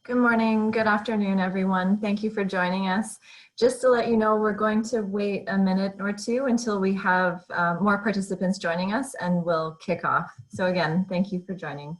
Good morning, good afternoon, everyone. Thank you for joining us. Just to let you know, we're going to wait a minute or two until we have more participants joining us and we'll kick off. So again, thank you for joining.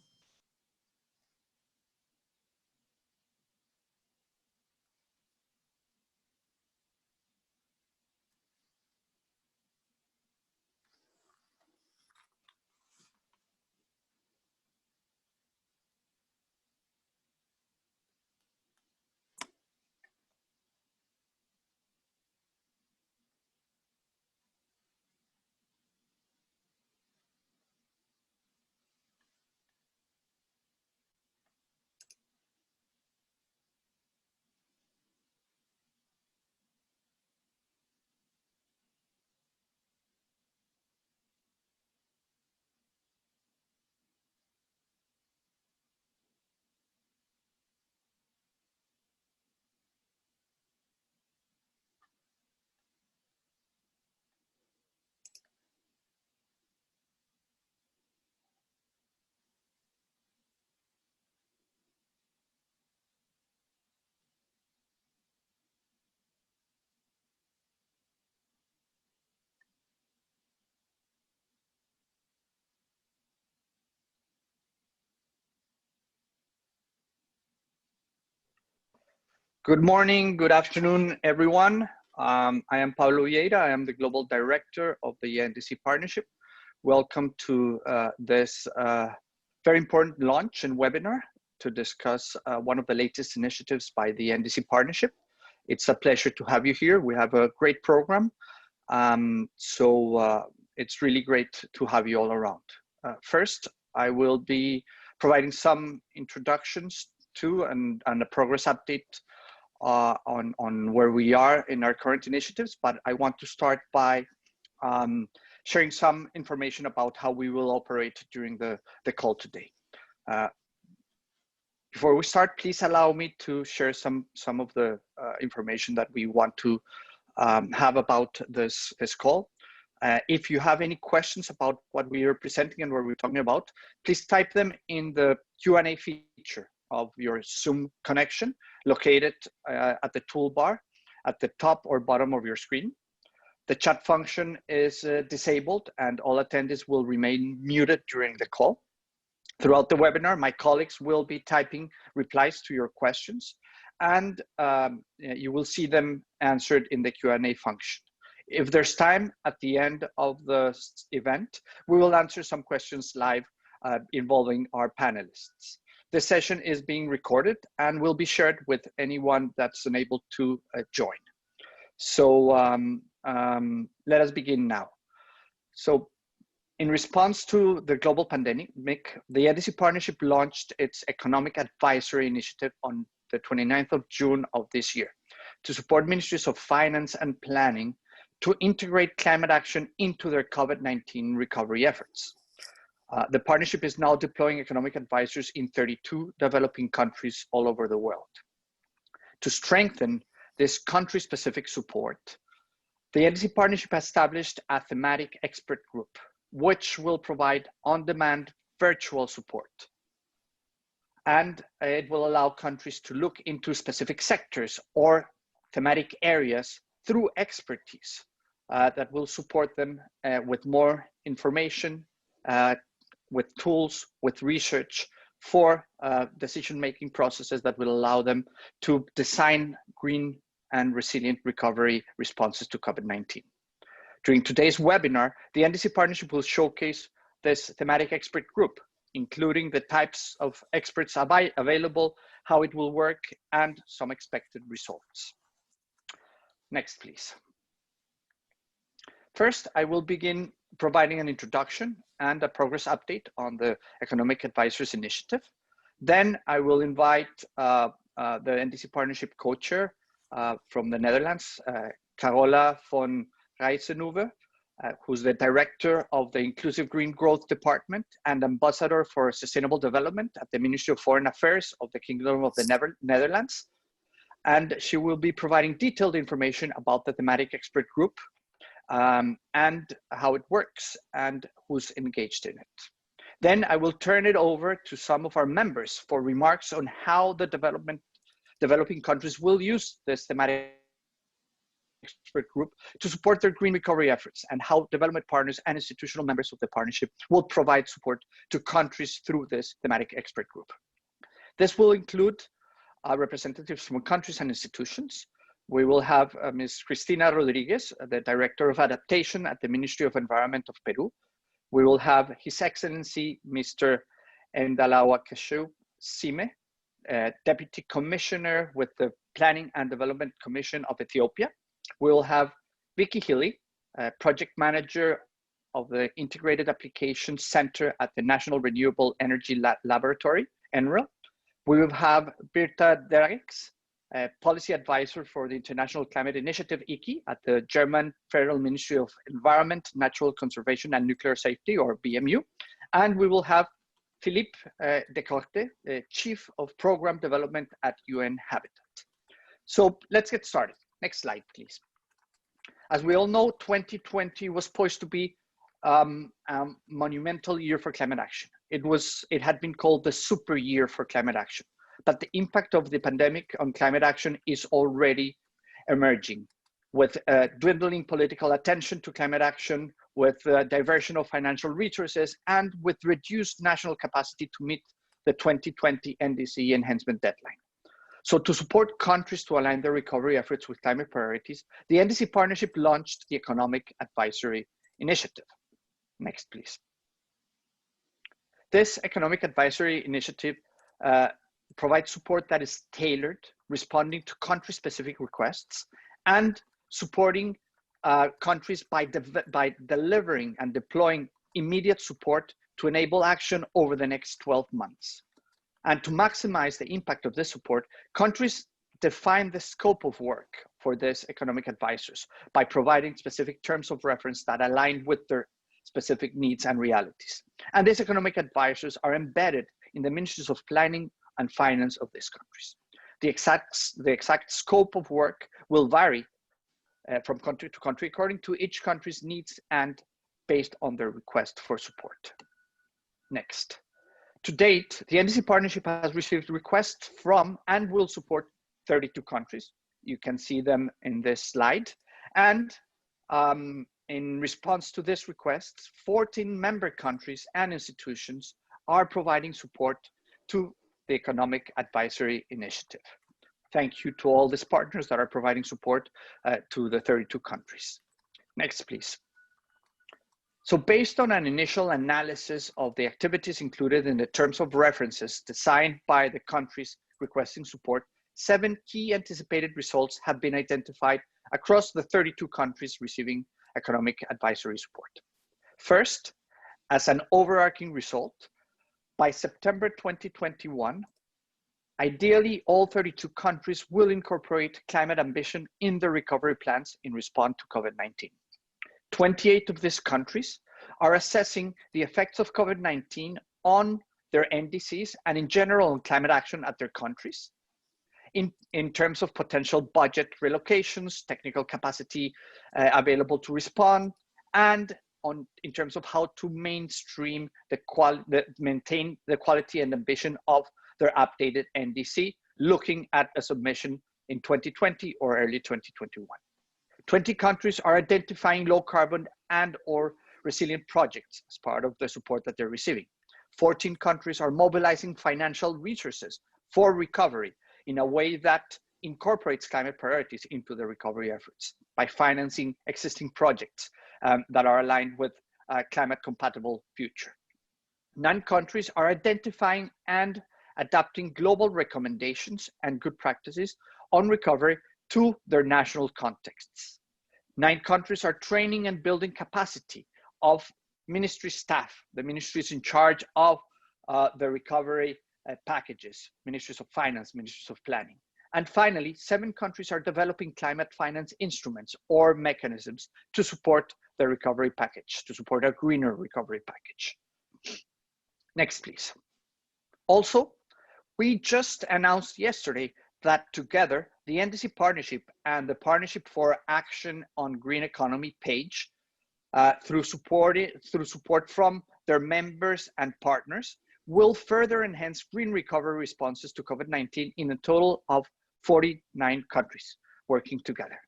Good morning, good afternoon, everyone. I am Pablo Vieira. I am the Global Director of the NDC Partnership. Welcome to this very important launch and webinar to discuss one of the latest initiatives by the NDC Partnership. It's a pleasure to have you here. We have a great program, so it's really great to have you all around. First, I will be providing some introductions to and a progress update on where we are in our current initiatives, but I want to start by sharing some information about how we will operate during the call today. Before we start, please allow me to share some of the information that we want to have about this call. If you have any questions about what we are presenting and what we're talking about, please type them in the Q&A feature of your Zoom connection, located at the toolbar at the top or bottom of your screen. The chat function is disabled and all attendees will remain muted during the call. Throughout the webinar, my colleagues will be typing replies to your questions and you will see them answered in the Q&A function. If there's time at the end of the event, we will answer some questions live involving our panelists. This session is being recorded and will be shared with anyone that's unable to join. So let us begin now. So in response to the global pandemic, the NDC Partnership launched its Economic Advisory Initiative on the 29th of June of this year to support ministries of finance and planning to integrate climate action into their COVID-19 recovery efforts. The partnership is now deploying economic advisors in 32 developing countries all over the world. To strengthen this country-specific support, the NDC Partnership has established a Thematic Expert Group, which will provide on-demand virtual support. And it will allow countries to look into specific sectors or thematic areas through expertise that will support them with more information, with tools, with research for decision-making processes that will allow them to design green and resilient recovery responses to COVID-19. During today's webinar, the NDC Partnership will showcase this Thematic Expert Group, including the types of experts available, how it will work, and some expected results. Next, please. First, I will begin providing an introduction and a progress update on the Economic Advisors Initiative. Then I will invite the NDC Partnership co-chair from the Netherlands, Carola von Rijsenhoeve, who's the director of the Inclusive Green Growth Department and ambassador for sustainable development at the Ministry of Foreign Affairs of the Kingdom of the Netherlands. And she will be providing detailed information about the Thematic Expert Group and how it works and who's engaged in it. Then I will turn it over to some of our members for remarks on how the developing countries will use this thematic expert group to support their green recovery efforts, and how development partners and institutional members of the partnership will provide support to countries through this thematic expert group. This will include representatives from countries and institutions. We will have Ms. Christina Rodriguez, the Director of Adaptation at the Ministry of Environment of Peru. We will have His Excellency, Mr. Ndalawakeshu Sime, Deputy Commissioner with the Planning and Development Commission of Ethiopia. We will have Vicky Healy, Project Manager of the Integrated Applications Center at the National Renewable Energy Laboratory, NREL. We will have Birta Derricks, Policy Advisor for the International Climate Initiative, ICI, at the German Federal Ministry of Environment, Natural Conservation and Nuclear Safety, or BMU. And we will have Philippe de Cocte, Chief of Program Development at UN Habitat. So let's get started. Next slide, please. As we all know, 2020 was poised to be a monumental year for climate action. It had been called the super year for climate action, but the impact of the pandemic on climate action is already emerging, with dwindling political attention to climate action, with diversion of financial resources, and with reduced national capacity to meet the 2020 NDC enhancement deadline. So to support countries to align their recovery efforts with climate priorities, the NDC Partnership launched the Economic Advisory Initiative. Next, please. This Economic Advisory Initiative provides support that is tailored, responding to country-specific requests, and supporting countries by delivering and deploying immediate support to enable action over the next 12 months. And to maximize the impact of this support, countries define the scope of work for these economic advisors by providing specific terms of reference that align with their specific needs and realities. And these economic advisors are embedded in the ministries of planning and finance of these countries. The exact scope of work will vary from country to country according to each country's needs and based on their request for support. Next. To date, the NDC Partnership has received requests from and will support 32 countries. You can see them in this slide. And in response to this request, 14 member countries and institutions are providing support to the Economic Advisory Initiative. Thank you to all these partners that are providing support to the 32 countries. Next, please. So based on an initial analysis of the activities included in the terms of references designed by the countries requesting support, 7 key anticipated results have been identified across the 32 countries receiving economic advisory support. First, as an overarching result, by September 2021, ideally all 32 countries will incorporate climate ambition in their recovery plans in response to COVID-19. 28 of these countries are assessing the effects of COVID-19 on their NDCs and in general on climate action at their countries in terms of potential budget relocations, technical capacity available to respond, and in terms of how to mainstream maintain the quality and ambition of their updated NDC, looking at a submission in 2020 or early 2021. 20 countries are identifying low carbon and/or resilient projects as part of the support that they're receiving. 14 countries are mobilizing financial resources for recovery in a way that incorporates climate priorities into the recovery efforts by financing existing projects that are aligned with a climate compatible future. 9 countries are identifying and adapting global recommendations and good practices on recovery to their national contexts. 9 countries are training and building capacity of ministry staff, the ministries in charge of the recovery packages, ministries of finance, ministries of planning. And finally, 7 countries are developing climate finance instruments or mechanisms to support the recovery package, to support a greener recovery package. Next, please. Also, we just announced yesterday that together, the NDC Partnership and the Partnership for Action on Green Economy page, through support from their members and partners will further enhance green recovery responses to COVID-19 in a total of 49 countries working together.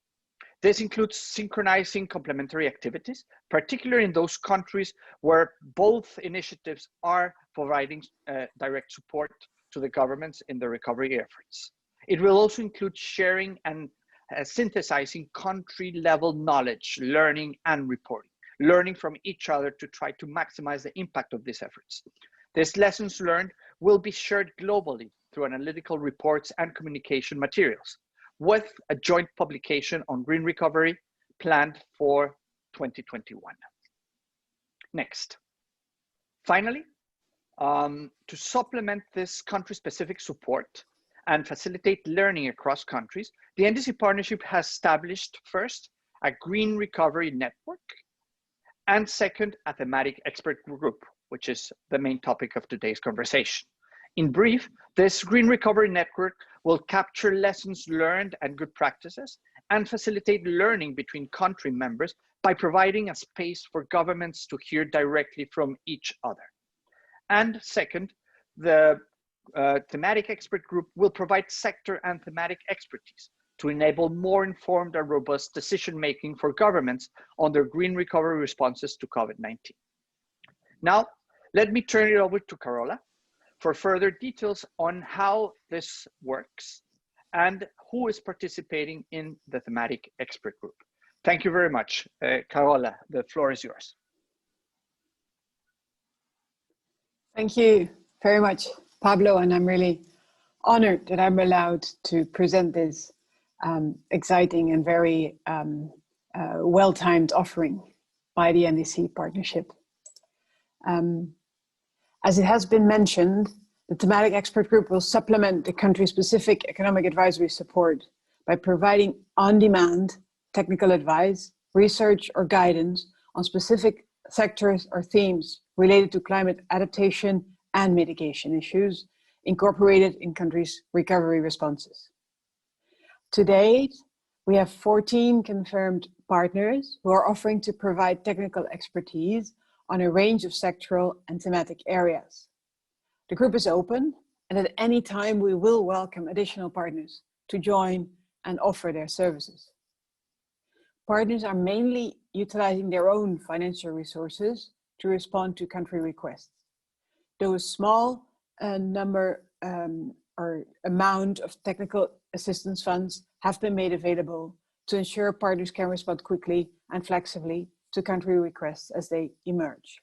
This includes synchronizing complementary activities, particularly in those countries where both initiatives are providing direct support to the governments in the recovery efforts. It will also include sharing and synthesizing country-level knowledge, learning, and reporting, learning from each other to try to maximize the impact of these efforts. These lessons learned will be shared globally through analytical reports and communication materials, with a joint publication on green recovery planned for 2021. Next. Finally, to supplement this country-specific support and facilitate learning across countries, the NDC Partnership has established first a green recovery network, and second, a thematic expert group, which is the main topic of today's conversation. In brief, this green recovery network will capture lessons learned and good practices and facilitate learning between country members by providing a space for governments to hear directly from each other. And second, the Thematic Expert Group will provide sector and thematic expertise to enable more informed and robust decision-making for governments on their green recovery responses to COVID-19. Now, let me turn it over to Carola for further details on how this works and who is participating in the Thematic Expert Group. Thank you very much. Carola, the floor is yours. Thank you very much, Pablo, and I'm really honored that I'm allowed to present this exciting and very well-timed offering by the NDC Partnership. As it has been mentioned, the Thematic Expert Group will supplement the country-specific economic advisory support by providing on-demand technical advice, research, or guidance on specific sectors or themes related to climate adaptation and mitigation issues incorporated in countries' recovery responses. To date, we have 14 confirmed partners who are offering to provide technical expertise on a range of sectoral and thematic areas. The group is open, and at any time we will welcome additional partners to join and offer their services. Partners are mainly utilizing their own financial resources to respond to country requests. Though a small number or amount of technical assistance funds have been made available to ensure partners can respond quickly and flexibly to country requests as they emerge.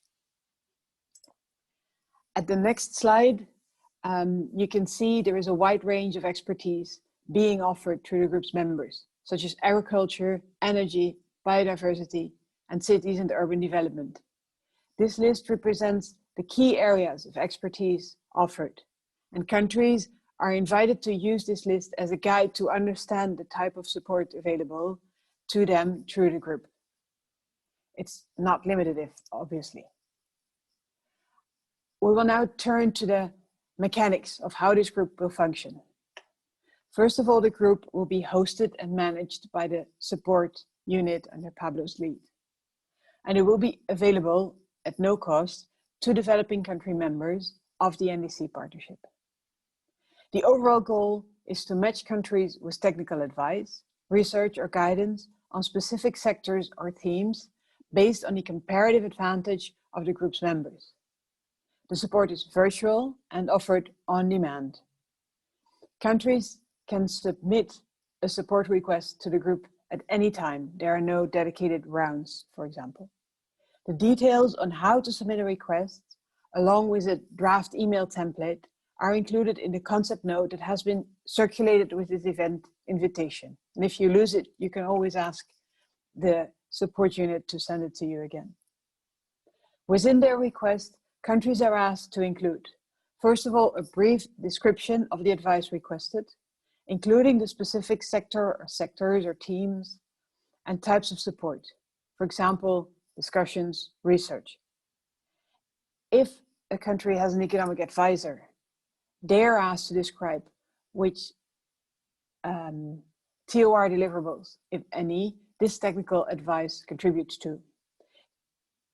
At the next slide, you can see there is a wide range of expertise being offered to the group's members, such as agriculture, energy, biodiversity, and cities and urban development. This list represents the key areas of expertise offered, and countries are invited to use this list as a guide to understand the type of support available to them through the group. It's not limited, obviously. We will now turn to the mechanics of how this group will function. First of all, the group will be hosted and managed by the support unit under Pablo's lead. And it will be available at no cost to developing country members of the NDC Partnership. The overall goal is to match countries with technical advice, research, or guidance on specific sectors or themes based on the comparative advantage of the group's members. The support is virtual and offered on demand. Countries can submit a support request to the group at any time. There are no dedicated rounds, for example. The details on how to submit a request, along with a draft email template, are included in the concept note that has been circulated with this event invitation. And if you lose it, you can always ask the support unit to send it to you again. Within their request, countries are asked to include, first of all, a brief description of the advice requested, including the specific sector or sectors or teams and types of support. For example, discussions, research. If a country has an economic advisor, they are asked to describe which TOR deliverables, if any, this technical advice contributes to.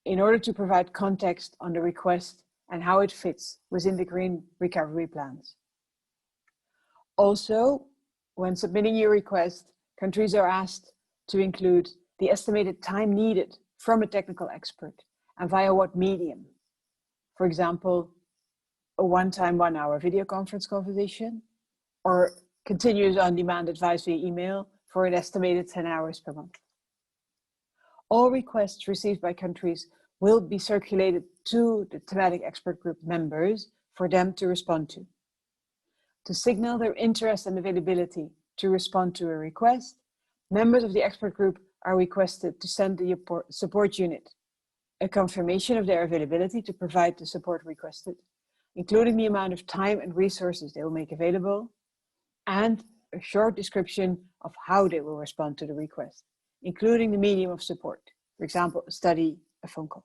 in order to provide context on the request and how it fits within the green recovery plans. Also, when submitting your request, countries are asked to include the estimated time needed from a technical expert and via what medium. For example, a one-time 1-hour video conference conversation, or continuous on-demand advice via email for an estimated 10 hours per month. All requests received by countries will be circulated to the Thematic Expert Group members for them to respond to. To signal their interest and availability to respond to a request, members of the expert group are requested to send the support unit a confirmation of their availability to provide the support requested, including the amount of time and resources they will make available, and a short description of how they will respond to the request, including the medium of support, for example, a study, a phone call.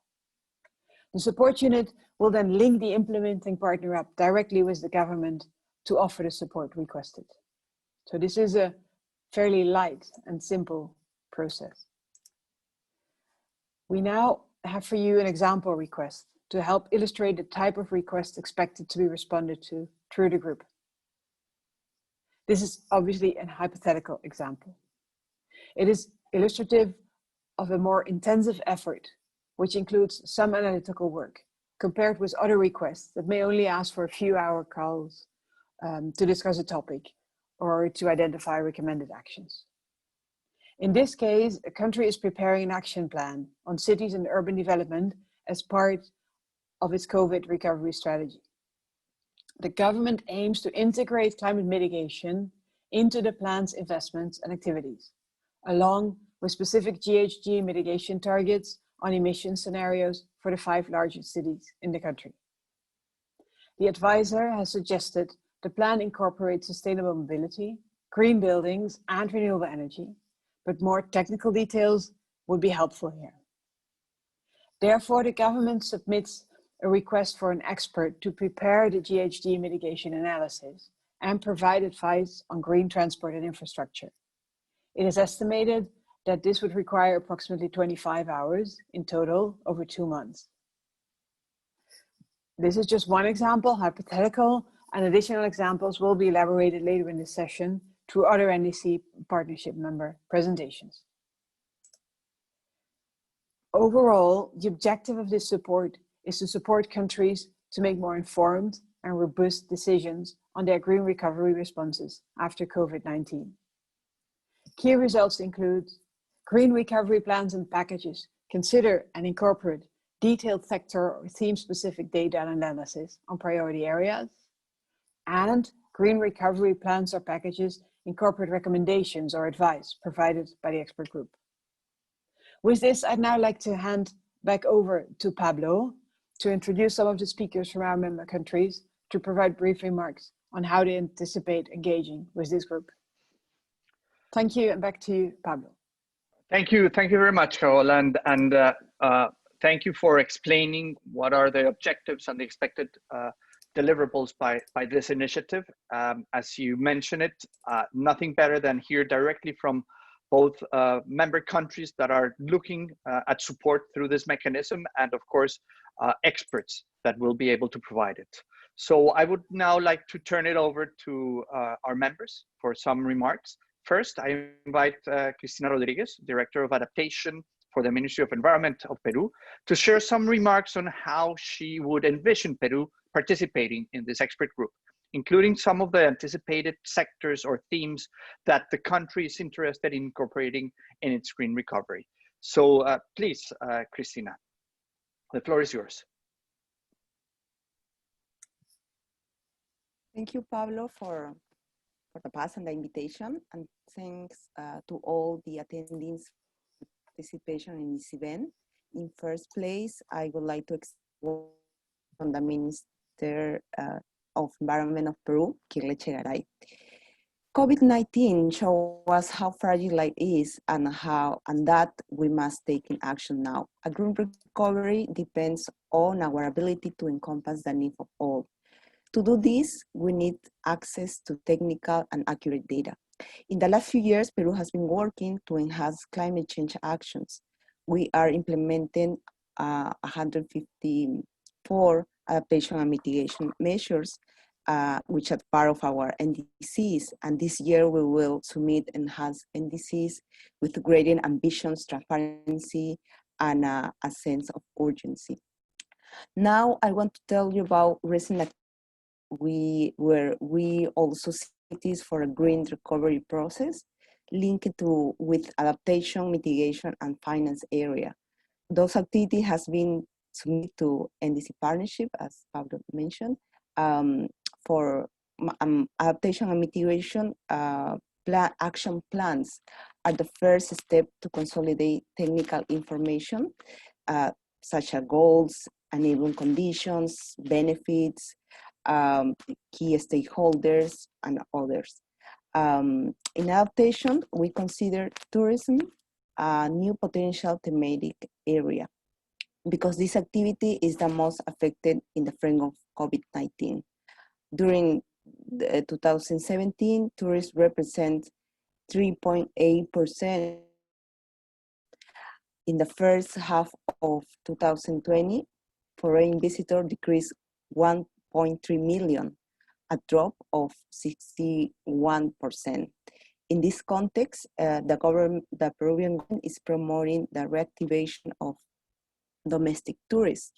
The support unit will then link the implementing partner up directly with the government to offer the support requested. So this is a fairly light and simple process. We now have for you an example request to help illustrate the type of request expected to be responded to through the group. This is obviously a hypothetical example. It is illustrative of a more intensive effort, which includes some analytical work, compared with other requests that may only ask for a few hour calls to discuss a topic or to identify recommended actions. In this case, a country is preparing an action plan on cities and urban development as part of its COVID recovery strategy. The government aims to integrate climate mitigation into the plan's investments and activities, along with specific GHG mitigation targets on emission scenarios for the 5 largest cities in the country. The advisor has suggested the plan incorporates sustainable mobility, green buildings, and renewable energy, but more technical details would be helpful here. Therefore, the government submits a request for an expert to prepare the GHG mitigation analysis and provide advice on green transport and infrastructure. It is estimated that this would require approximately 25 hours in total over 2 months. This is just one example, hypothetical, and additional examples will be elaborated later in this session through other NDC Partnership member presentations. Overall, the objective of this support is to support countries to make more informed and robust decisions on their green recovery responses after COVID-19. Key results include green recovery plans and packages consider and incorporate detailed sector or theme-specific data and analysis on priority areas, and green recovery plans or packages incorporate recommendations or advice provided by the expert group. With this, I'd now like to hand back over to Pablo to introduce some of the speakers from our member countries to provide brief remarks on how they anticipate engaging with this group. Thank you, and back to you, Pablo. Thank you very much, Carol, and thank you for explaining what are the objectives and the expected deliverables by this initiative. As you mentioned it, nothing better than hear directly from both member countries that are looking at support through this mechanism, and of course, experts that will be able to provide it. So I would now like to turn it over to our members for some remarks. First, I invite Christina Rodriguez, Director of Adaptation for the Ministry of Environment of Peru, to share some remarks on how she would envision Peru participating in this expert group, including some of the anticipated sectors or themes that the country is interested in incorporating in its green recovery. So please, Christina, the floor is yours. Thank you, Pablo, for the pass and the invitation, and thanks to all the attendees participation in this event. In first place, I would like to explain from the Minister of Environment of Peru, Kirle Chegaray. COVID-19 shows us how fragile life is and that we must take in action now. A green recovery depends on our ability to encompass the needs of all. To do this, we need access to technical and accurate data. In the last few years, Peru has been working to enhance climate change actions. We are implementing 154 adaptation and mitigation measures, which are part of our NDCs. And this year we will submit enhanced NDCs with greater ambitions, transparency, and a sense of urgency. Now I want to tell you about recent where we also see this for a green recovery process linked with adaptation, mitigation, and finance area. Those activities has been submitted to NDC Partnership, as Pablo mentioned, for adaptation and mitigation. Action plans are the first step to consolidate technical information, such as goals, enabling conditions, benefits, key stakeholders, and others. In adaptation, we consider tourism a new potential thematic area because this activity is the most affected in the frame of COVID-19. During 2017, tourists represent 3.8%. In the first half of 2020, foreign visitors decreased 1.3 million, a drop of 61%. In this context, the Peruvian government is promoting the reactivation of domestic tourists,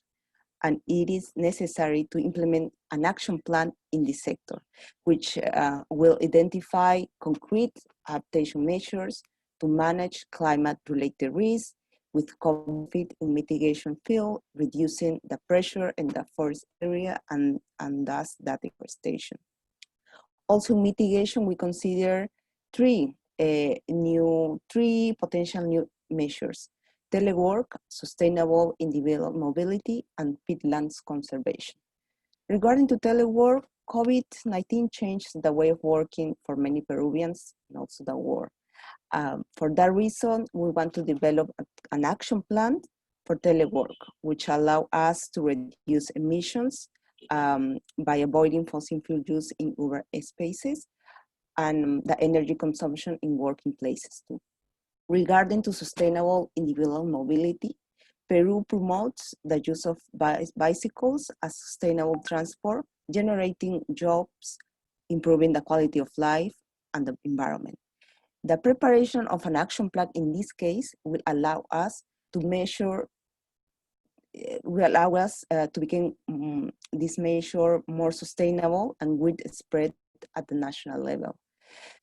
and it is necessary to implement an action plan in this sector, which will identify concrete adaptation measures to manage climate-related risks with conflict in mitigation field, reducing the pressure in the forest area and thus the deforestation. Also mitigation, we consider three potential new measures: telework, sustainable individual mobility, and peatlands conservation. Regarding to telework, COVID-19 changed the way of working for many Peruvians and also the world. For that reason, we want to develop an action plan for telework, which allow us to reduce emissions by avoiding fossil fuel use in urban spaces and the energy consumption in working places too. Regarding to sustainable individual mobility, Peru promotes the use of bicycles as sustainable transport, generating jobs, improving the quality of life and the environment. The preparation of an action plan in this case will allow us to measure, to become this measure more sustainable and widespread at the national level.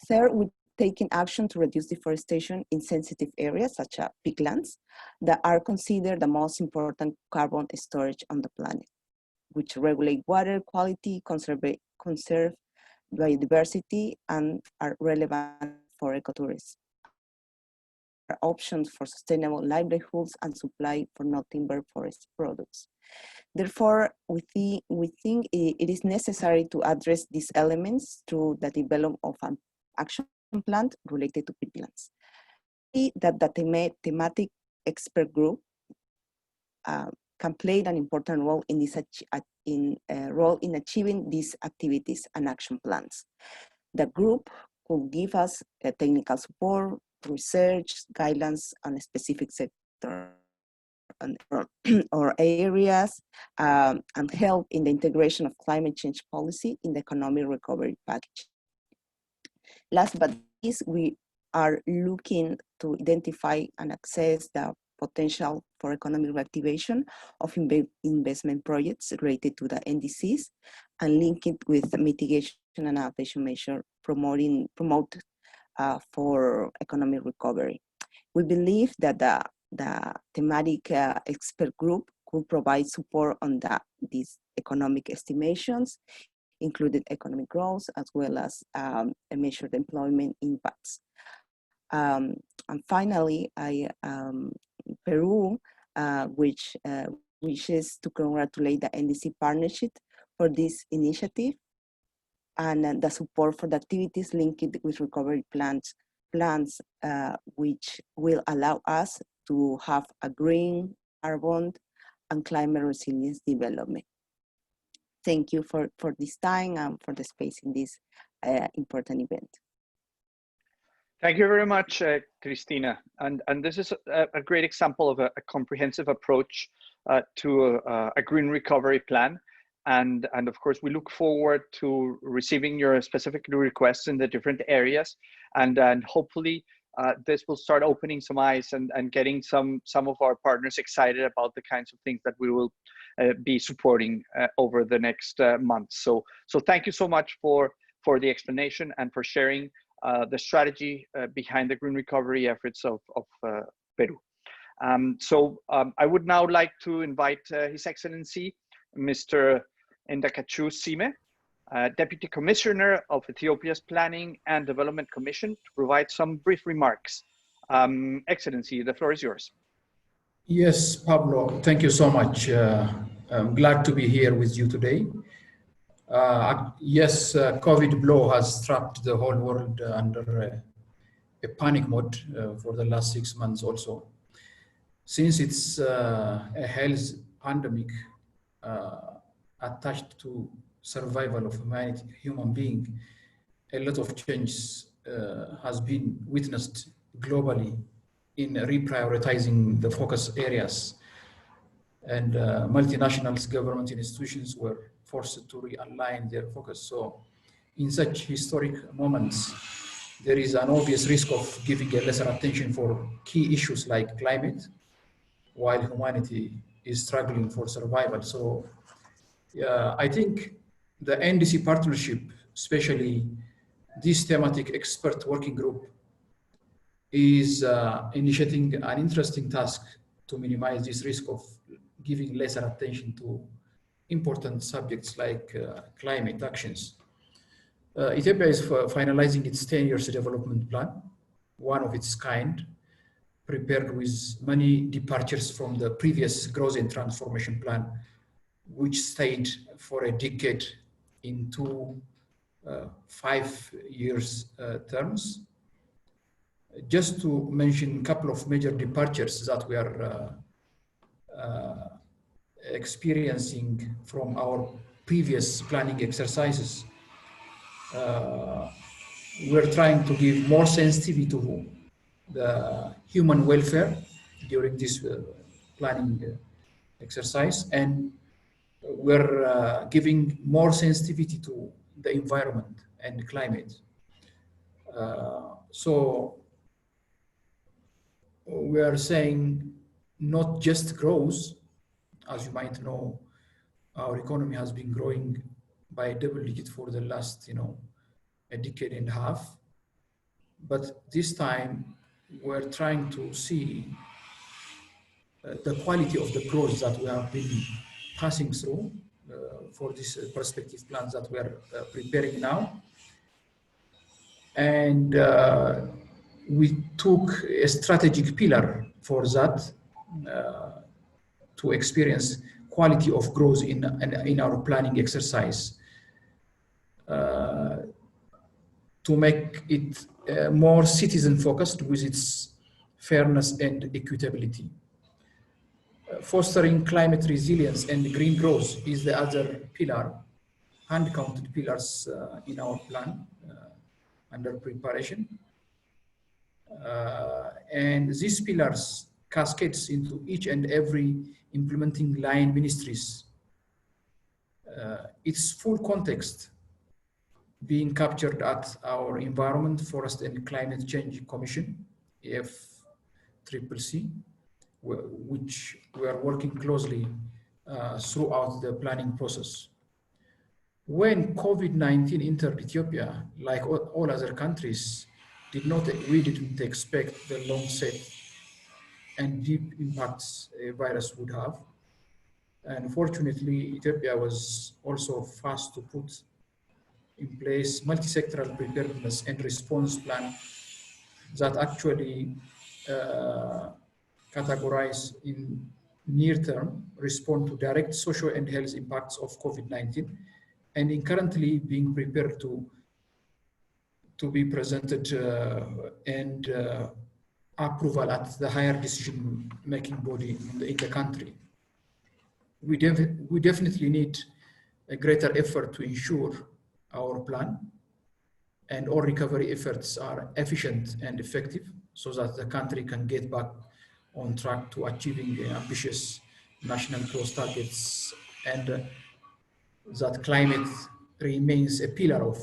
Third, we're taking action to reduce deforestation in sensitive areas such as peatlands that are considered the most important carbon storage on the planet, which regulate water quality, conserve biodiversity, and are relevant for ecotourism. Options for sustainable livelihoods and supply for non-timber forest products. Therefore, we think it is necessary to address these elements through the development of an action plan related to peatlands. That the Thematic Expert Group can play an important role in achieving these activities and action plans. The group could give us technical support, research, guidelines on a specific sector or areas, and help in the integration of climate change policy in the economic recovery package. Last but not least, we are looking to identify and assess the potential for economic reactivation of investment projects related to the NDCs and link it with the mitigation and adaptation measure promote for economic recovery. We believe that the Thematic Expert Group could provide support on these economic estimations, including economic growth, as well as measured employment impacts. And finally, Peru, which wishes to congratulate the NDC Partnership for this initiative and the support for the activities linked with recovery plans, which will allow us to have a green, carbon, and climate resilience development. Thank you for this time and for the space in this important event. Thank you very much, Christina. And this is a great example of a comprehensive approach to a green recovery plan. And of course, we look forward to receiving your specific requests in the different areas. And hopefully this will start opening some eyes and getting some of our partners excited about the kinds of things that we will be supporting over the next months. So thank you so much for the explanation and for sharing the strategy behind the green recovery efforts of Peru. I would now like to invite His Excellency, Mr. Ndakachu Sime, Deputy Commissioner of Ethiopia's Planning and Development Commission, to provide some brief remarks. Excellency, the floor is yours. Yes, Pablo, thank you so much. I'm glad to be here with you today. Yes, COVID blow has trapped the whole world under a panic mode for the last 6 months also. Since it's a health pandemic attached to survival of human being, a lot of change has been witnessed globally in reprioritizing the focus areas, and multinationals, government institutions were forced to realign their focus. So in such historic moments, there is an obvious risk of giving a lesser attention for key issues like climate, while humanity is struggling for survival. So I think the NDC Partnership, especially this Thematic Expert Working Group, is initiating an interesting task to minimize this risk of giving lesser attention to important subjects like climate actions. Ethiopia is finalizing its 10 years development plan, one of its kind, prepared with many departures from the previous growth and transformation plan, which stayed for a decade in 2 5 years terms. Just to mention a couple of major departures that we are experiencing from our previous planning exercises. We're trying to give more sensitivity to the human welfare during this planning exercise, and we're giving more sensitivity to the environment and climate. So we are saying not just growth. As you might know, our economy has been growing by double digit for the last, a decade and a half. But this time we're trying to see the quality of the growth that we have been passing through for these perspective plans that we are preparing now. And we took a strategic pillar for that to experience quality of growth in our planning exercise, to make it more citizen focused with its fairness and equitability. Fostering climate resilience and green growth is the other pillar, hand-counted pillars in our plan under preparation. And these pillars cascades into each and every implementing line ministries. Its full context being captured at our Environment, Forest and Climate Change Commission, EFCCC, which we are working closely throughout the planning process. When COVID-19 entered Ethiopia, like all other countries, we didn't expect the long set and deep impacts a virus would have. And fortunately, Ethiopia was also fast to put in place multi-sectoral preparedness and response plan that actually categorize in near term, respond to direct social and health impacts of COVID-19, and in currently being prepared to be presented and approval at the higher decision-making body in the country. We definitely need a greater effort to ensure our plan and all recovery efforts are efficient and effective so that the country can get back on track to achieving ambitious national growth targets, and that climate remains a pillar of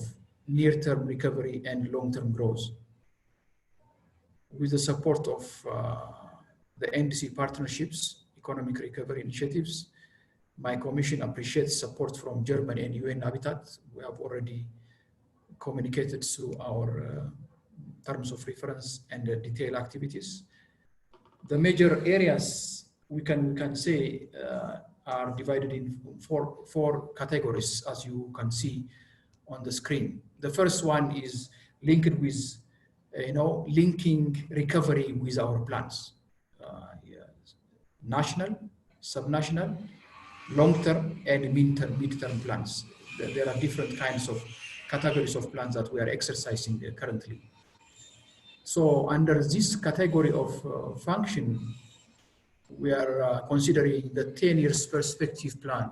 near-term recovery and long-term growth. With the support of the NDC Partnerships, Economic Recovery Initiatives, my commission appreciates support from Germany and UN Habitat. We have already communicated through our terms of reference and detailed activities. The major areas we can say are divided in four categories, as you can see on the screen. The first one is linked with, linking recovery with our plans. Yes. National, subnational, long-term, and mid-term plans. There are different kinds of categories of plans that we are exercising currently. So under this category of function, we are considering the 10 years perspective plan,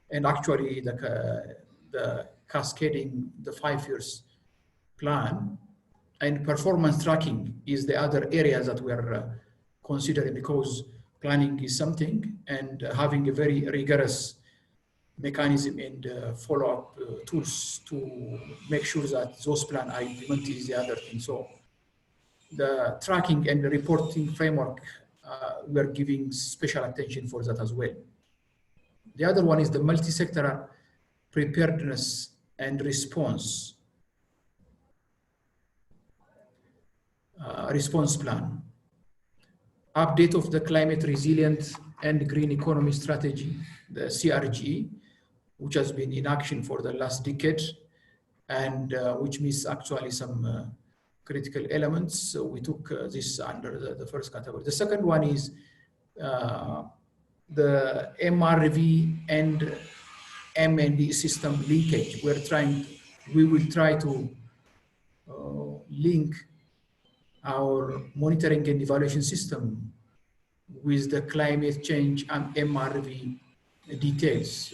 and actually the cascading, the 5 years plan, and performance tracking is the other area that we are considering, because planning is something, and having a very rigorous mechanism and follow-up tools to make sure that those plans are implemented is the other thing. So the tracking and the reporting framework, we are giving special attention for that as well. The other one is the multi-sectoral preparedness and response plan. Update of the climate resilient and green economy strategy, the CRGE, which has been in action for the last decade, and which means actually some critical elements. So we took this under the first category. The second one is the MRV and MND system linkage. We will try to link our monitoring and evaluation system with the climate change and MRV details.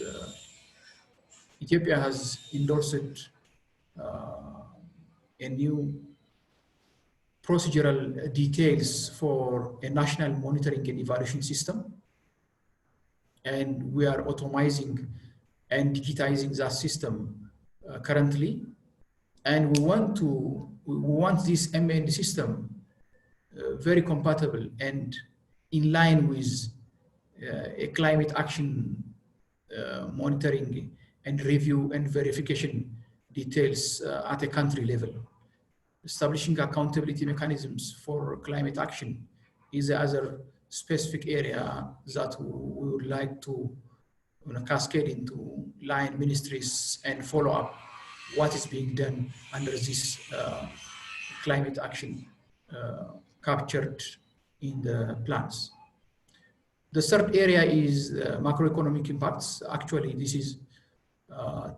Ethiopia has endorsed a new procedural details for a national monitoring and evaluation system. And we are automizing and digitizing that system currently. And we want this MND system very compatible and in line with a climate action monitoring and review and verification details at a country level. Establishing accountability mechanisms for climate action is the other specific area that we would like to cascade into line ministries and follow up what is being done under this climate action captured in the plans. The third area is macroeconomic impacts. Actually, this is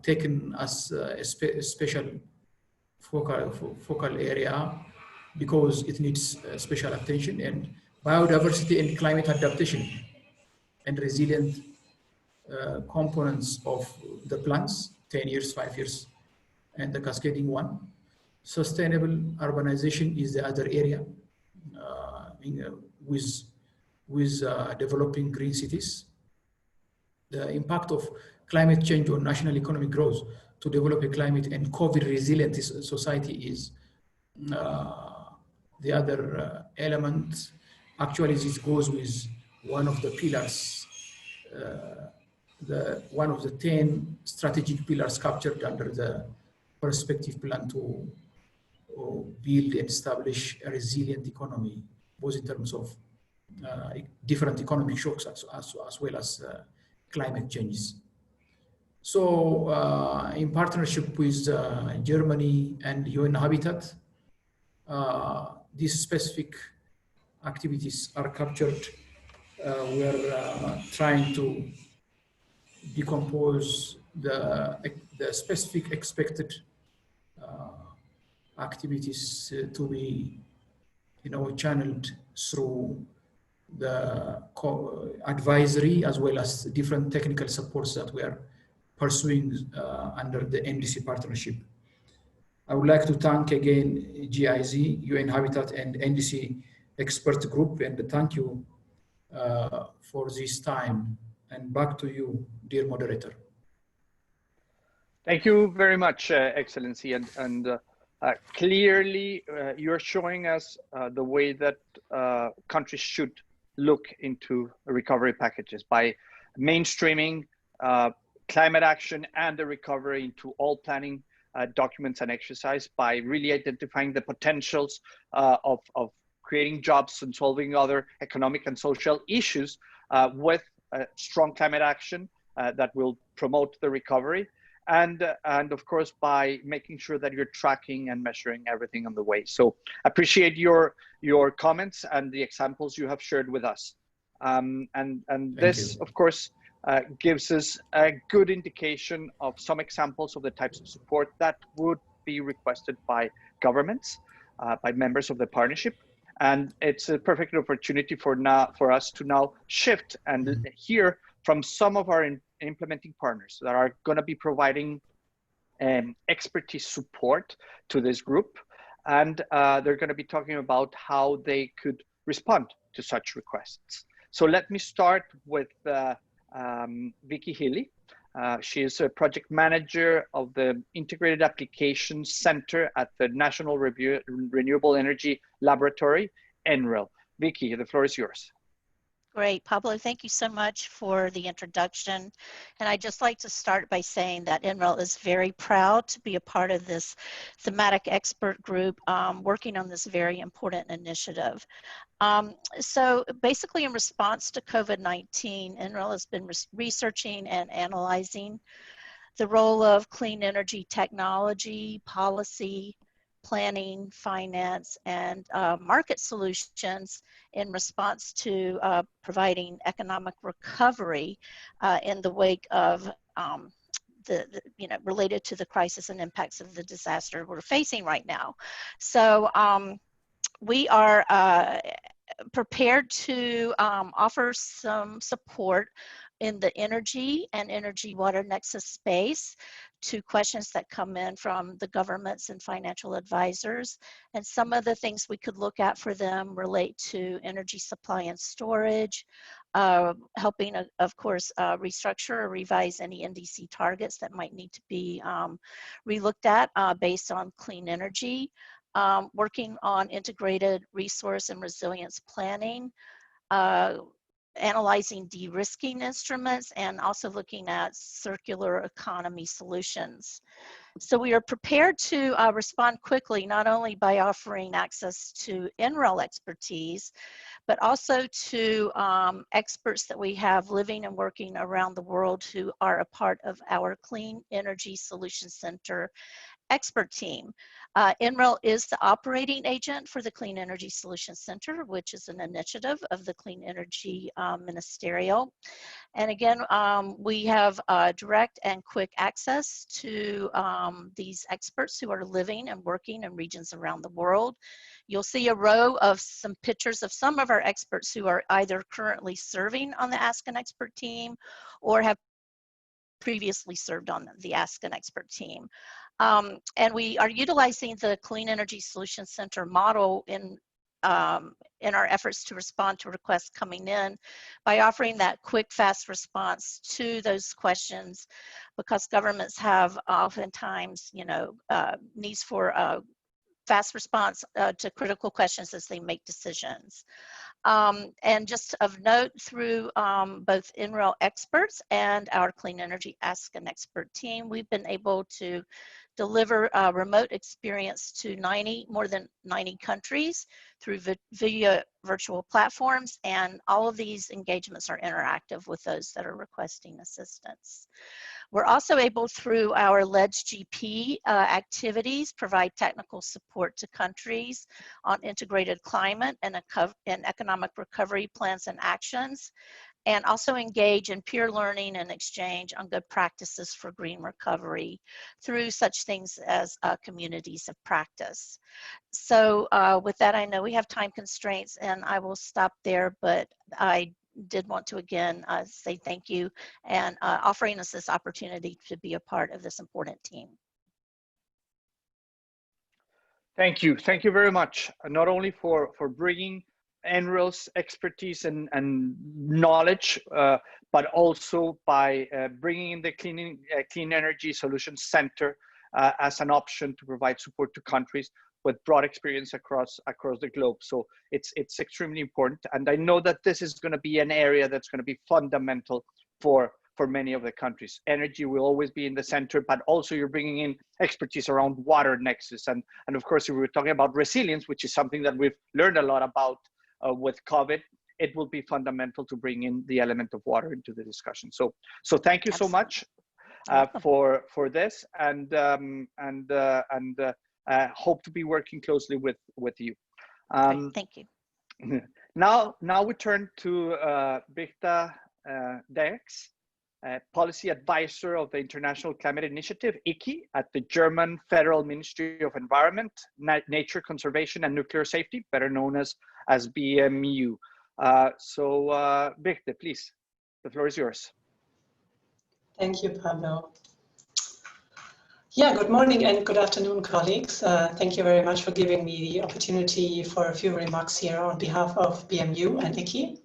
taken as a special focal area because it needs special attention, and biodiversity and climate adaptation and resilient components of the plans, 10 years, 5 years, and the cascading one. Sustainable urbanization is the other area with developing green cities. The impact of climate change on national economic growth to develop a climate and COVID resilient society is the other element. Actually, this goes with one of the pillars, one of the 10 strategic pillars captured under the perspective plan to build and establish a resilient economy, both in terms of different economic shocks as well as climate changes. So in partnership with Germany and UN Habitat, these specific activities are captured. We are trying to decompose the specific expected activities to be channeled through the advisory as well as different technical supports that we are pursuing under the NDC partnership. I would like to thank again GIZ, UN Habitat, and NDC Expert Group, and thank you for this time. And back to you, dear moderator. Thank you very much, Excellency. And clearly, you're showing us the way that countries should look into recovery packages by mainstreaming climate action and the recovery into all planning documents and exercise, by really identifying the potentials of creating jobs and solving other economic and social issues with strong climate action that will promote the recovery. And of course, by making sure that you're tracking and measuring everything on the way. So appreciate your comments and the examples you have shared with us. And this, of course, gives us a good indication of some examples of the types of support that would be requested by governments, by members of the partnership. And it's a perfect opportunity for us to now shift and hear from some of our implementing partners that are going to be providing expertise support to this group. And they're going to be talking about how they could respond to such requests. So let me start with Vicky Healy. She is a project manager of the Integrated Applications Center at the National Renewable Energy Laboratory, NREL. Vicky, the floor is yours. Great, Pablo, thank you so much for the introduction. And I'd just like to start by saying that NREL is very proud to be a part of this Thematic Expert Group working on this very important initiative. So basically in response to COVID-19, NREL has been researching and analyzing the role of clean energy technology, policy, planning, finance, and market solutions in response to providing economic recovery in the wake of related to the crisis and impacts of the disaster we're facing right now. So we are prepared to offer some support in the energy and energy water nexus space to questions that come in from the governments and financial advisors. And some of the things we could look at for them relate to energy supply and storage, helping, of course, restructure or revise any NDC targets that might need to be relooked at based on clean energy, working on integrated resource and resilience planning, analyzing de-risking instruments, and also looking at circular economy solutions. So we are prepared to respond quickly, not only by offering access to NREL expertise, but also to experts that we have living and working around the world who are a part of our Clean Energy Solutions Center expert team. NREL is the operating agent for the Clean Energy Solutions Center, which is an initiative of the Clean Energy Ministerial. And again, we have direct and quick access to these experts who are living and working in regions around the world. You'll see a row of some pictures of some of our experts who are either currently serving on the Ask an Expert team or have previously served on the Ask an Expert team. And we are utilizing the Clean Energy Solutions Center model in our efforts to respond to requests coming in by offering that quick, fast response to those questions, because governments have oftentimes, needs for fast response to critical questions as they make decisions. And just of note, through both NREL experts and our Clean Energy Ask an Expert team, we've been able to deliver remote experience to more than 90 countries through video virtual platforms, and all of these engagements are interactive with those that are requesting assistance. We're also able, through our LEDGE GP activities, provide technical support to countries on integrated climate and economic recovery plans and actions, and also engage in peer learning and exchange on good practices for green recovery through such things as communities of practice. So with that, I know we have time constraints and I will stop there, but I did want to again say thank you and offering us this opportunity to be a part of this important team. Thank you very much. Not only for bringing NREL's expertise and knowledge, but also by bringing in the Clean Energy Solutions Center as an option to provide support to countries with broad experience across the globe. So it's extremely important. And I know that this is going to be an area that's going to be fundamental for many of the countries. Energy will always be in the center, but also you're bringing in expertise around water nexus. And of course, if we're talking about resilience, which is something that we've learned a lot about with COVID, it will be fundamental to bring in the element of water into the discussion. So thank you so much for this, and hope to be working closely with you. Thank you. Now we turn to Britta Dex, Policy Advisor of the International Climate Initiative, ICI, at the German Federal Ministry of Environment, Nature Conservation and Nuclear Safety, better known as BMU. Britta, please, the floor is yours. Thank you, Pablo. Yeah, good morning and good afternoon, colleagues. Thank you very much for giving me the opportunity for a few remarks here on behalf of BMU and ICI.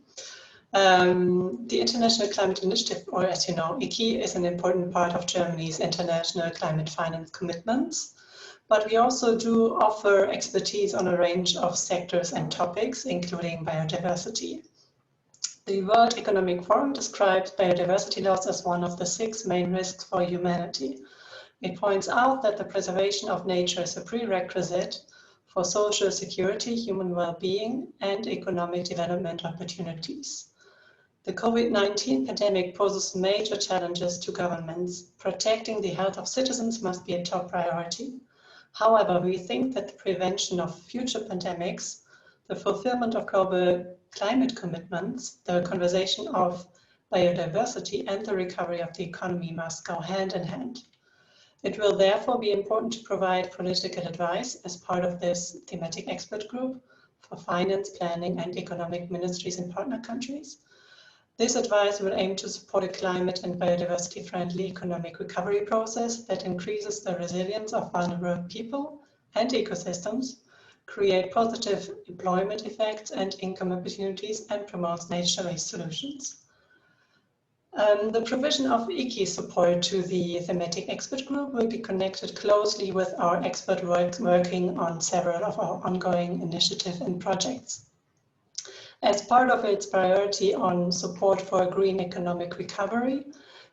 The International Climate Initiative, or as you know, ICI, is an important part of Germany's international climate finance commitments, but we also do offer expertise on a range of sectors and topics, including biodiversity. The World Economic Forum describes biodiversity loss as one of the 6 main risks for humanity. It points out that the preservation of nature is a prerequisite for social security, human well-being, and economic development opportunities. The COVID-19 pandemic poses major challenges to governments. Protecting the health of citizens must be a top priority. However, we think that the prevention of future pandemics, the fulfillment of global climate commitments, the conservation of biodiversity, and the recovery of the economy must go hand in hand. It will therefore be important to provide political advice as part of this Thematic Expert Group for finance, planning, and economic ministries in partner countries. This advice will aim to support a climate and biodiversity-friendly economic recovery process that increases the resilience of vulnerable people and ecosystems, create positive employment effects and income opportunities, and promotes nature-based solutions. The provision of ICI support to the Thematic Expert Group will be connected closely with our expert working on several of our ongoing initiatives and projects. As part of its priority on support for a green economic recovery,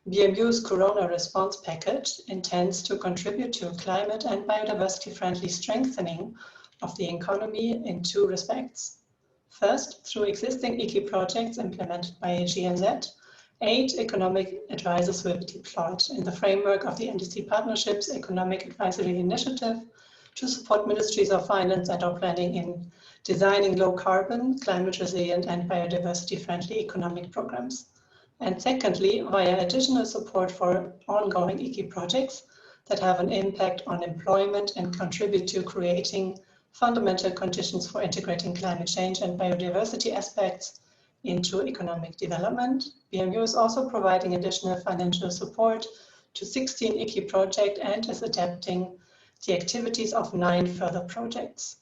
BMU's Corona Response Package intends to contribute to climate and biodiversity-friendly strengthening of the economy in 2 respects. First, through existing ICI projects implemented by GNZ, 8 economic advisors will be deployed in the framework of the NDC Partnership's Economic Advisory Initiative to support ministries of finance and of planning in designing low-carbon, climate-resilient, and biodiversity-friendly economic programs. And secondly, via additional support for ongoing ICI projects that have an impact on employment and contribute to creating fundamental conditions for integrating climate change and biodiversity aspects into economic development. BMU is also providing additional financial support to 16 ICI projects and is adapting the activities of 9 further projects.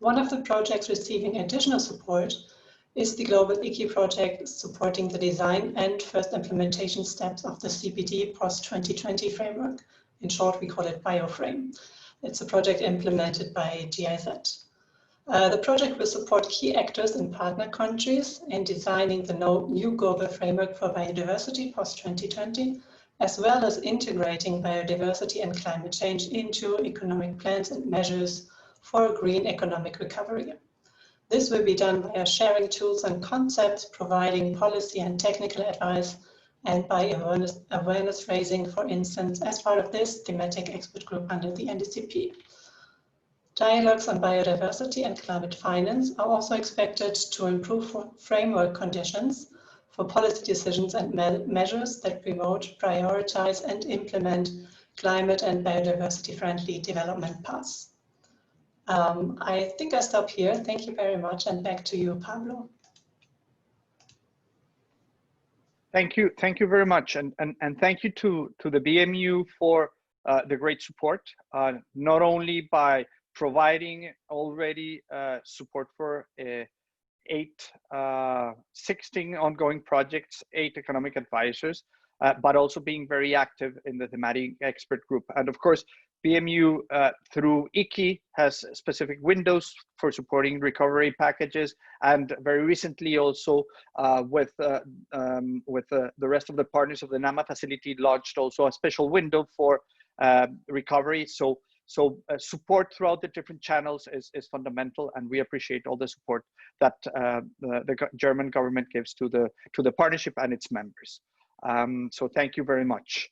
One of the projects receiving additional support is the Global ICI project supporting the design and first implementation steps of the CBD post-2020 framework. In short, we call it BioFrame. It's a project implemented by GIZ. The project will support key actors in partner countries in designing the new global framework for biodiversity post-2020, as well as integrating biodiversity and climate change into economic plans and measures for a green economic recovery. This will be done via sharing tools and concepts, providing policy and technical advice, and by awareness raising, for instance, as part of this Thematic Expert Group under the NDCP. Dialogues on biodiversity and climate finance are also expected to improve framework conditions for policy decisions and measures that promote, prioritize, and implement climate and biodiversity-friendly development paths. I think I stop here. Thank you very much, and back to you, Pablo. Thank you very much, and thank you to the BMU for the great support, not only by providing already support for 16 ongoing projects, 8 economic advisors, but also being very active in the Thematic Expert Group. And of course, BMU through ICI has specific windows for supporting recovery packages, and very recently also with the rest of the partners of the NAMA facility launched also a special window for recovery. So support throughout the different channels is fundamental, and we appreciate all the support that the German government gives to the partnership and its members. So thank you very much.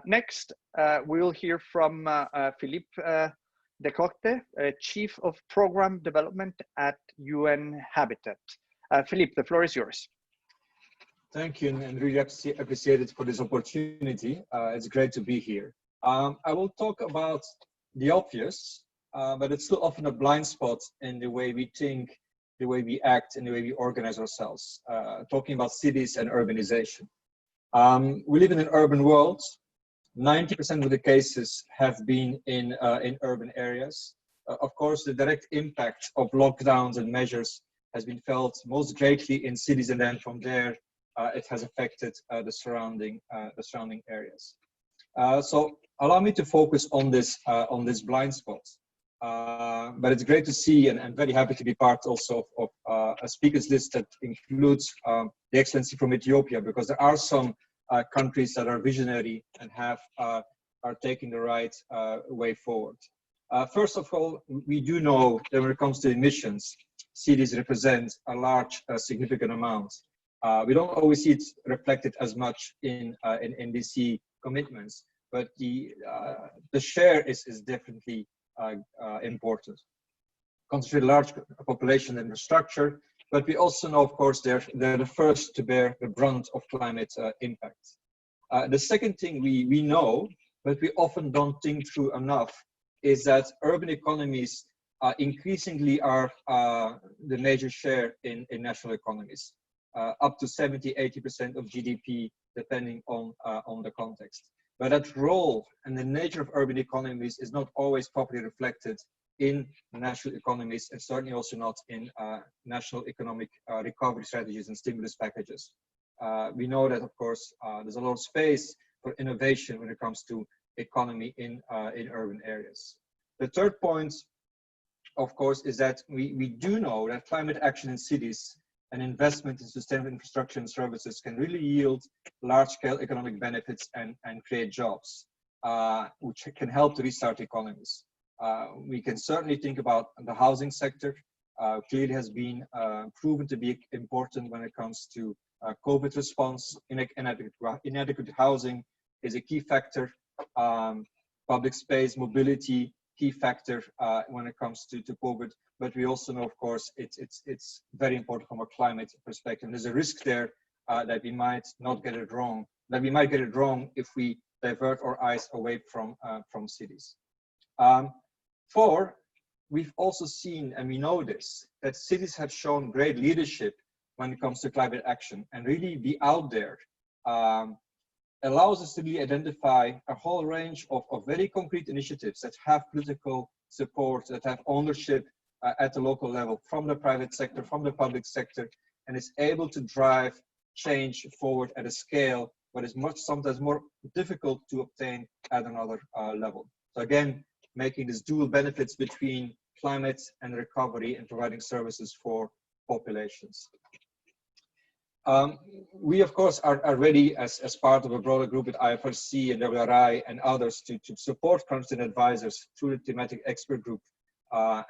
Next, we will hear from Philippe de Cocte, Chief of Program Development at UN Habitat. Philippe, the floor is yours. Thank you, and really appreciate it for this opportunity. It's great to be here. I will talk about the obvious, but it's still often a blind spot in the way we think, the way we act, and the way we organize ourselves, talking about cities and urbanization. We live in an urban world. 90% of the cases have been in urban areas. Of course, the direct impact of lockdowns and measures has been felt most greatly in cities, and then from there, it has affected the surrounding areas. So allow me to focus on this blind spot. But it's great to see, and I'm very happy to be part also of a speakers list that includes the Excellency from Ethiopia, because there are some countries that are visionary and are taking the right way forward. First of all, we do know that when it comes to emissions, cities represent a large, significant amount. We don't always see it reflected as much in NDC commitments, but the share is definitely important. Concentrate large population and infrastructure, but we also know, of course, they're the first to bear the brunt of climate impact. The second thing we know, but we often don't think through enough, is that urban economies increasingly are the major share in national economies, up to 70–80% of GDP, depending on the context. But that role and the nature of urban economies is not always properly reflected in national economies, and certainly also not in national economic recovery strategies and stimulus packages. We know that, of course, there's a lot of space for innovation when it comes to economy in urban areas. The third point, of course, is that we do know that climate action in cities and investment in sustainable infrastructure and services can really yield large-scale economic benefits and create jobs, which can help to restart economies. We can certainly think about the housing sector. Clearly has been proven to be important when it comes to COVID response. Inadequate housing is a key factor. Public space, mobility, key factor when it comes to COVID. But we also know, of course, it's very important from a climate perspective. There's a risk there that we might not get it wrong. That we might get it wrong if we divert our eyes away from cities. Four, we've also seen, and we know this, that cities have shown great leadership when it comes to climate action, and really be out there allows us to really identify a whole range of very concrete initiatives that have political support, that have ownership at the local level, from the private sector, from the public sector, and is able to drive change forward at a scale that is sometimes more difficult to obtain at another level. So again, making these dual benefits between climate and recovery and providing services for populations. We, of course, are ready as part of a broader group at IFRC and WRI and others to support constant advisors through the Thematic Expert Group,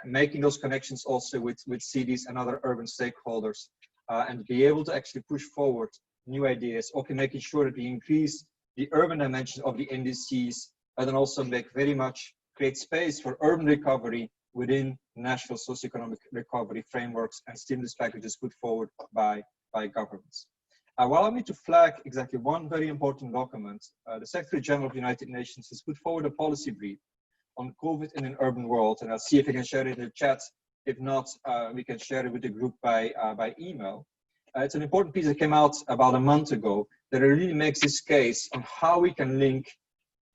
making those connections also with cities and other urban stakeholders, and be able to actually push forward new ideas, okay, making sure that we increase the urban dimension of the NDCs, and then also create space for urban recovery within national socioeconomic recovery frameworks and stimulus packages put forward by governments. Allow me to flag exactly one very important document. The Secretary General of the United Nations has put forward a policy brief on COVID in an urban world, and I'll see if I can share it in the chat. If not, we can share it with the group by email. It's an important piece that came out about a month ago that really makes this case on how we can link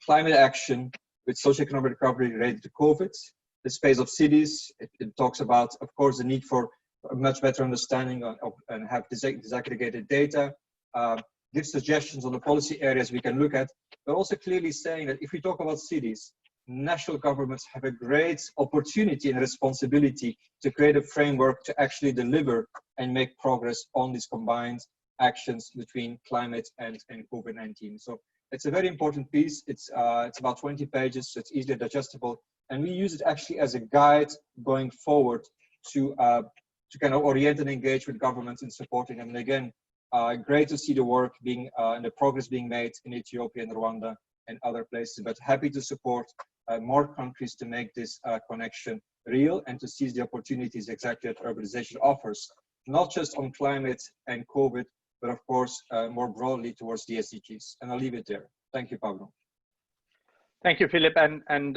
climate action with socioeconomic recovery related to COVID, the space of cities. It talks about, of course, the need for a much better understanding of and have disaggregated data, give suggestions on the policy areas we can look at, but also clearly saying that if we talk about cities, national governments have a great opportunity and responsibility to create a framework to actually deliver and make progress on these combined actions between climate and COVID-19. So it's a very important piece. It's about 20 pages, so it's easily digestible. And we use it actually as a guide going forward to kind of orient and engage with governments in supporting them. And again, great to see the work being and the progress being made in Ethiopia and Rwanda and other places, but happy to support more countries to make this connection real and to seize the opportunities exactly that urbanization offers, not just on climate and COVID, but of course, more broadly towards the SDGs. And I'll leave it there. Thank you, Pablo. Thank you, Philip. And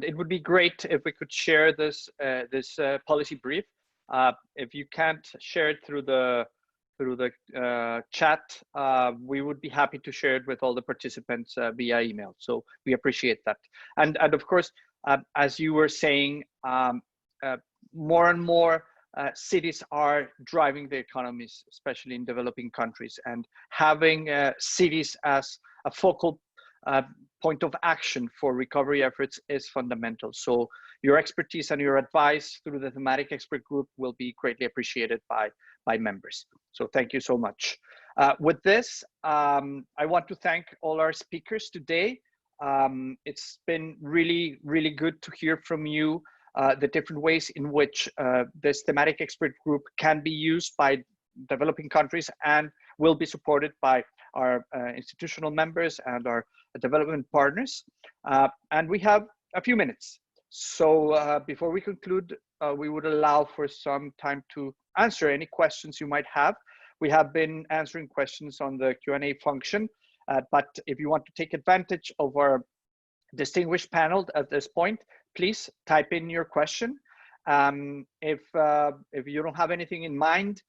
it would be great if we could share this policy brief. If you can't share it through the chat, we would be happy to share it with all the participants via email. So we appreciate that. And of course, as you were saying, more and more cities are driving the economies, especially in developing countries, and having cities as a focal point of action for recovery efforts is fundamental. So your expertise and your advice through the Thematic Expert Group will be greatly appreciated by members. So thank you so much. With this, I want to thank all our speakers today. It's been really, really good to hear from you the different ways in which this Thematic Expert Group can be used by developing countries and will be supported by our institutional members and our development partners. And we have a few minutes. So before we conclude, we would allow for some time to answer any questions you might have. We have been answering questions on the Q&A function, but if you want to take advantage of our distinguished panel at this point, please type in your question. If you don't have anything in mind,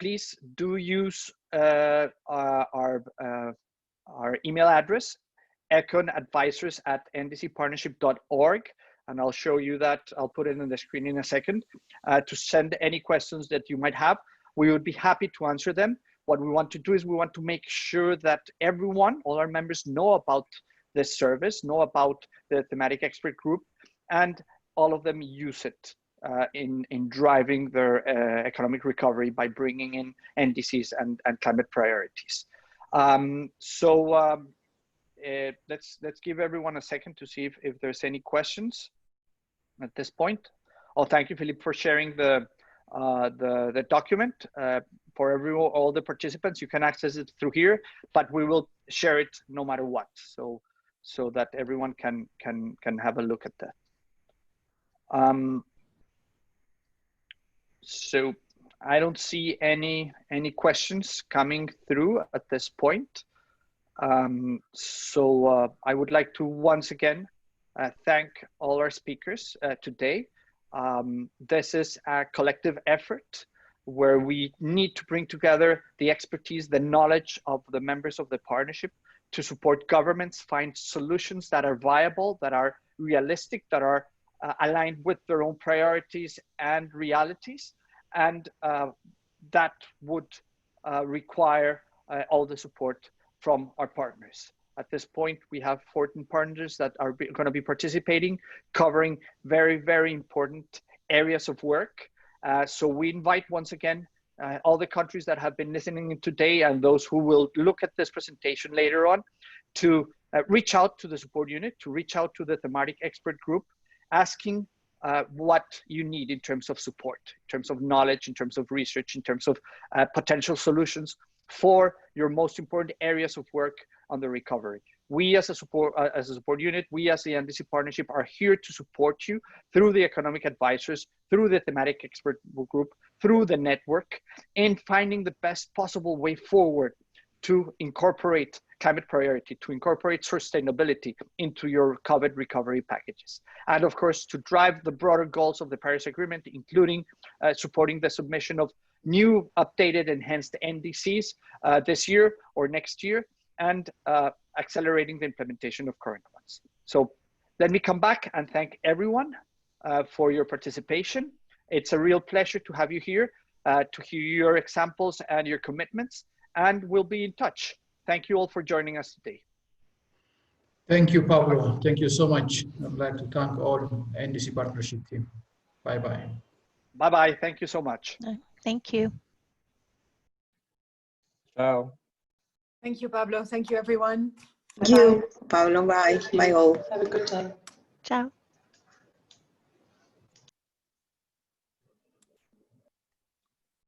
please do use our email address, econadvisors@ndcpartnership.org, and I'll show you that. I'll put it on the screen in a second to send any questions that you might have. We would be happy to answer them. What we want to do is we want to make sure that everyone, all our members, know about this service, know about the Thematic Expert Group, and all of them use it in driving their economic recovery by bringing in NDCs and climate priorities. Let's give everyone a second to see if there's any questions at this point. Oh, thank you, Philip, for sharing the document for all the participants. You can access it through here, but we will share it no matter what, so that everyone can have a look at that. So I don't see any questions coming through at this point. I would like to once again thank all our speakers today. This is a collective effort where we need to bring together the expertise, the knowledge of the members of the partnership to support governments find solutions that are viable, that are realistic, that are aligned with their own priorities and realities, and that would require all the support from our partners. At this point, we have 14 partners that are going to be participating, covering very, very important areas of work. So we invite once again all the countries that have been listening in today and those who will look at this presentation later on to reach out to the support unit, to reach out to the Thematic Expert Group, asking what you need in terms of support, in terms of knowledge, in terms of research, in terms of potential solutions for your most important areas of work on the recovery. We as a support unit, we as the NDC Partnership are here to support you through the economic advisors, through the Thematic Expert Group, through the network, in finding the best possible way forward to incorporate climate priority, to incorporate sustainability into your COVID recovery packages. And of course, to drive the broader goals of the Paris Agreement, including supporting the submission of new, updated, enhanced NDCs this year or next year, and accelerating the implementation of current ones. So let me come back and thank everyone for your participation. It's a real pleasure to have you here, to hear your examples and your commitments, and we'll be in touch. Thank you all for joining us today. Thank you, Pablo. Thank you so much. I'd like to thank all NDC Partnership team. Bye-bye. Bye-bye. Thank you so much. Thank you. Ciao. Thank you, Pablo. Thank you, everyone. Thank you, Pablo. Bye. Bye all. Have a good day. Ciao.